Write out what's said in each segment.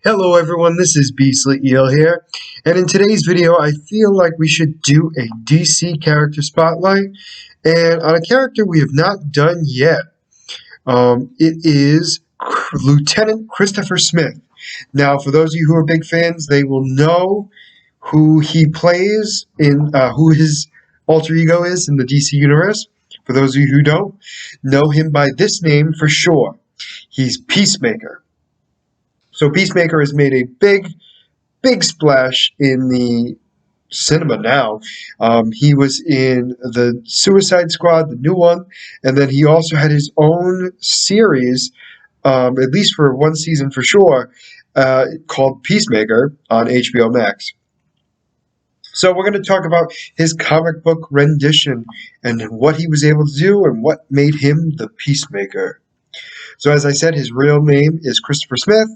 Hello everyone, this is Beastly Eel here, and in today's video I feel like we should do a DC character spotlight, and on a character we have not done yet. It is Lieutenant Christopher Smith. Now, for those of you who are big fans, they will know who he plays in, who his alter ego is in the DC universe. For those of you who don't, know him by this name for sure. He's Peacemaker. So Peacemaker has made a big splash in the cinema now. He was in the Suicide Squad, the new one, and then he also had his own series, at least for one season for sure, called Peacemaker on HBO MAX. So we're going to talk about his comic book rendition and what he was able to do and what made him the Peacemaker. So as I said, his real name is Christopher Smith.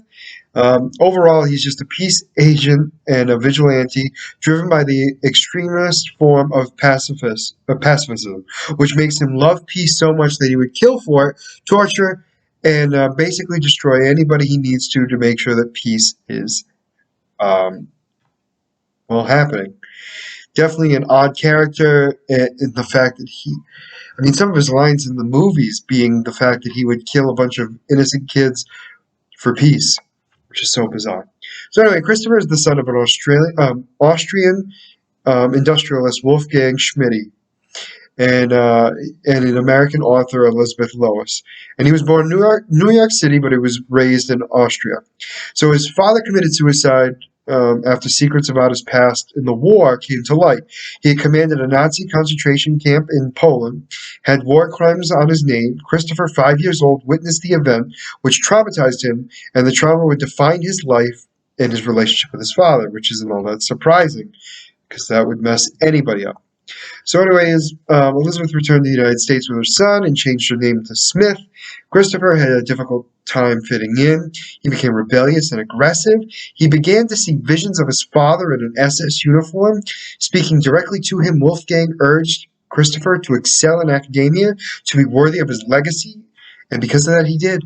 Overall, he's just a peace agent and a vigilante driven by the extremist form of pacifism, which makes him love peace so much that he would kill for it, torture, and basically destroy anybody he needs to make sure that peace is happening. Definitely an odd character in the fact that some of his lines in the movies being the fact that he would kill a bunch of innocent kids for peace, which is so bizarre. So anyway, Christopher is the son of an Austrian industrialist, Wolfgang Schmidt, and an American author, Elizabeth Lois. And he was born in New York City, but he was raised in Austria. So his father committed suicide after secrets about his past in the war came to light. He had commanded a Nazi concentration camp in Poland, had war crimes on his name. Christopher, 5 years old, witnessed the event, which traumatized him, and the trauma would define his life and his relationship with his father, which isn't all that surprising, because that would mess anybody up. So anyways, Elizabeth returned to the United States with her son and changed her name to Smith. Christopher had a difficult time fitting in. He became rebellious and aggressive. He began to see visions of his father in an SS uniform. Speaking directly to him, Wolfgang urged Christopher to excel in academia, to be worthy of his legacy, and because of that, he did.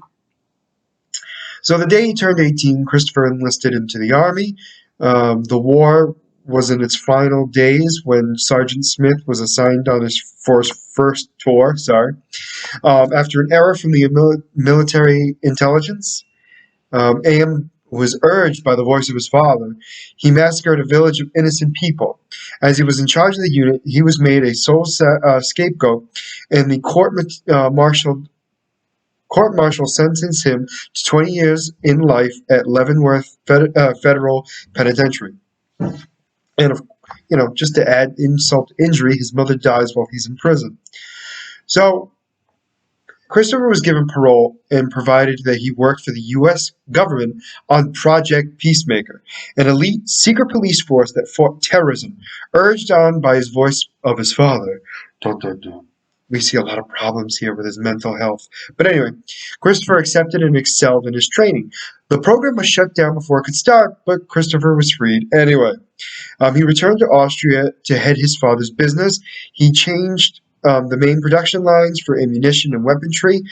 So the day he turned 18, Christopher enlisted into the army. The war was in its final days when Sergeant Smith was assigned for his first tour. After an error from the military intelligence, AM was urged by the voice of his father. He massacred a village of innocent people. As he was in charge of the unit, he was made a sole scapegoat, and the court-martial sentenced him to 20 years in life at Leavenworth Federal Penitentiary. And, just to add insult to injury, his mother dies while he's in prison. So Christopher was given parole and provided that he worked for the U.S. government on Project Peacemaker, an elite secret police force that fought terrorism, urged on by his voice of his father. Dun, dun, dun. We see a lot of problems here with his mental health. But anyway, Christopher accepted and excelled in his training. The program was shut down before it could start, but Christopher was freed anyway. He returned to Austria to head his father's business. He changed the main production lines for ammunition and weaponry,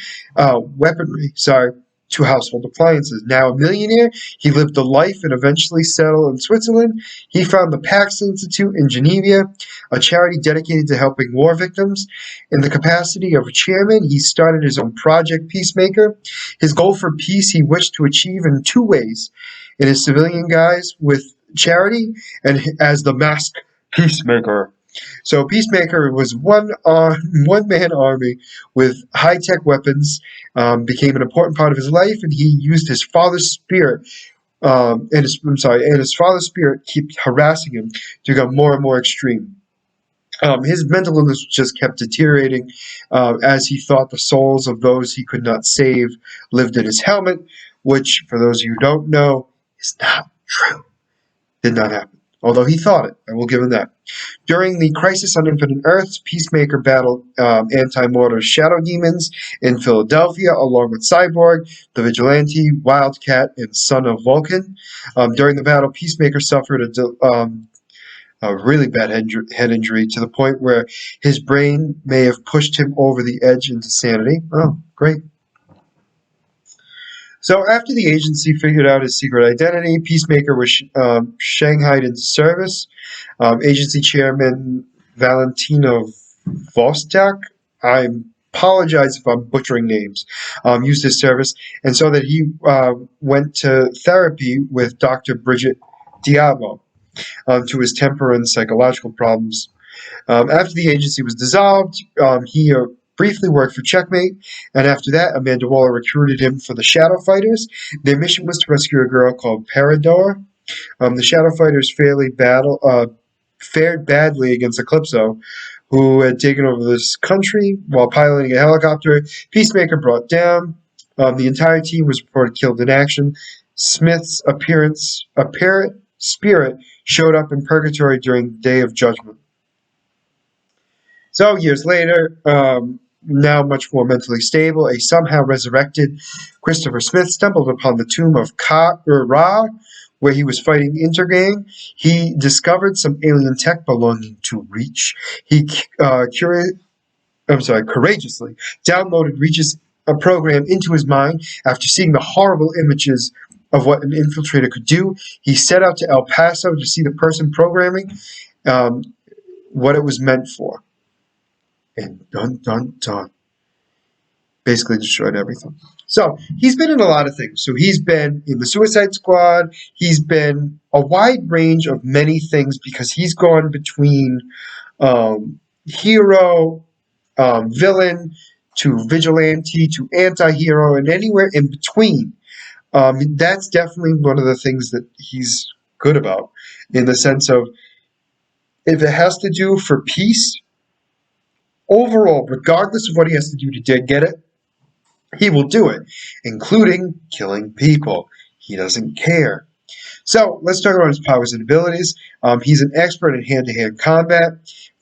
to household appliances. Now a millionaire, he lived a life and eventually settled in Switzerland. He found the Pax Institute in Geneva, a charity dedicated to helping war victims. In the capacity of a chairman, he started his own project, Peacemaker. His goal for peace he wished to achieve in two ways: in his civilian guise with charity, and as the masked Peacemaker. So Peacemaker was one-man army with high-tech weapons, became an important part of his life, and he used his father's spirit, and his father's spirit kept harassing him to become more and more extreme. His mental illness just kept deteriorating as he thought the souls of those he could not save lived in his helmet, which, for those of you who don't know, is not true. Did not happen. Although he thought it, I will give him that. During the Crisis on Infinite Earths, Peacemaker battled anti-mortar shadow demons in Philadelphia, along with Cyborg, the Vigilante, Wildcat, and Son of Vulcan. During the battle, Peacemaker suffered a really bad head injury to the point where his brain may have pushed him over the edge into sanity. Oh, great. So after the agency figured out his secret identity, Peacemaker was shanghaied into service. Agency chairman Valentino Vostok, I apologize if I'm butchering names, used his service, and so that he went to therapy with Dr. Bridget Diabo to his temper and psychological problems. After the agency was dissolved, he briefly worked for Checkmate, and after that, Amanda Waller recruited him for the Shadow Fighters. Their mission was to rescue a girl called Parador. The Shadow Fighters fared badly against Eclipso, who had taken over this country while piloting a helicopter. Peacemaker brought down. The entire team was reported killed in action. Smith's apparent spirit showed up in purgatory during the Day of Judgment. So years later, now much more mentally stable, a somehow resurrected Christopher Smith stumbled upon the tomb of Ra, where he was fighting Intergang. He discovered some alien tech belonging to Reach. He courageously downloaded Reach's program into his mind. After seeing the horrible images of what an infiltrator could do, he set out to El Paso to see the person programming what it was meant for. And dun, dun, dun. Basically destroyed everything. So he's been in a lot of things. So he's been in the Suicide Squad. He's been a wide range of many things because he's gone between hero, villain, to vigilante, to anti-hero, and anywhere in between. That's definitely one of the things that he's good about, in the sense of if it has to do for peace, overall, regardless of what he has to do to get it, he will do it, including killing people. He doesn't care. So let's talk about his powers and abilities. He's an expert in hand-to-hand combat,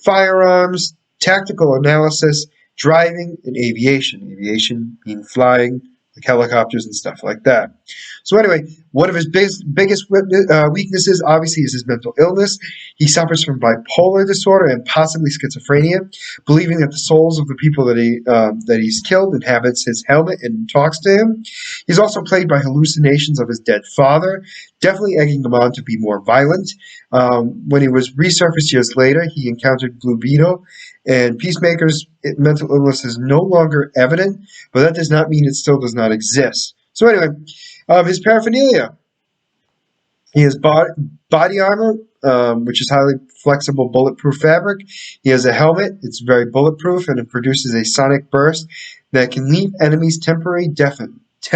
firearms, tactical analysis, driving, and aviation. Aviation being flying, like helicopters and stuff like that. So anyway, one of his biggest weaknesses, obviously, is his mental illness. He suffers from bipolar disorder and possibly schizophrenia, believing that the souls of the people that he's killed inhabits his helmet and talks to him. He's also plagued by hallucinations of his dead father, definitely egging him on to be more violent. When he was resurfaced years later, he encountered Blue Beetle, and Peacemaker's mental illness is no longer evident, but that does not mean it still does not exist. So anyway, his paraphernalia. He has body armor, which is highly flexible, bulletproof fabric. He has a helmet. It's very bulletproof, and it produces a sonic burst that can leave enemies temporarily deafened. He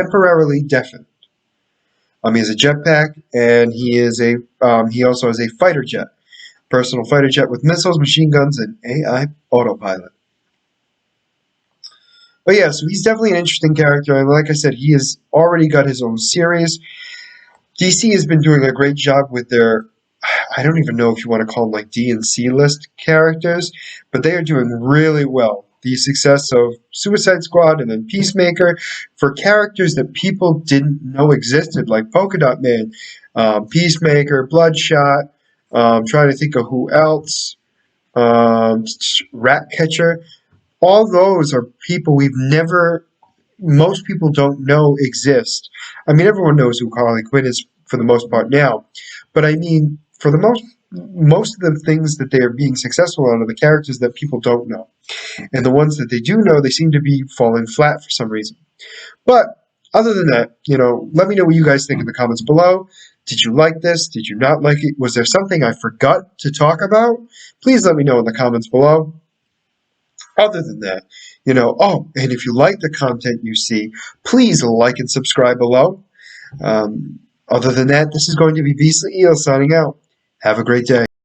has a jetpack, and he also has a fighter jet, personal fighter jet with missiles, machine guns, and AI autopilot. But yeah, so he's definitely an interesting character, and like I said, he has already got his own series. DC has been doing a great job with their, I don't even know if you want to call them like D and C list characters, but they are doing really well. The success of Suicide Squad and then Peacemaker for characters that people didn't know existed, like Polka Dot Man, Peacemaker, Bloodshot, trying to think of who else, Ratcatcher. All those are people most people don't know exist. I mean, everyone knows who Harley Quinn is for the most part now, but I mean, for the most of the things that they are being successful on are the characters that people don't know. And the ones that they do know, they seem to be falling flat for some reason. But other than that, let me know what you guys think in the comments below. Did you like this? Did you not like it? Was there something I forgot to talk about? Please let me know in the comments below. Other than that, and if you like the content you see, please like and subscribe below. Other than that, this is going to be Beastly Eel signing out. Have a great day.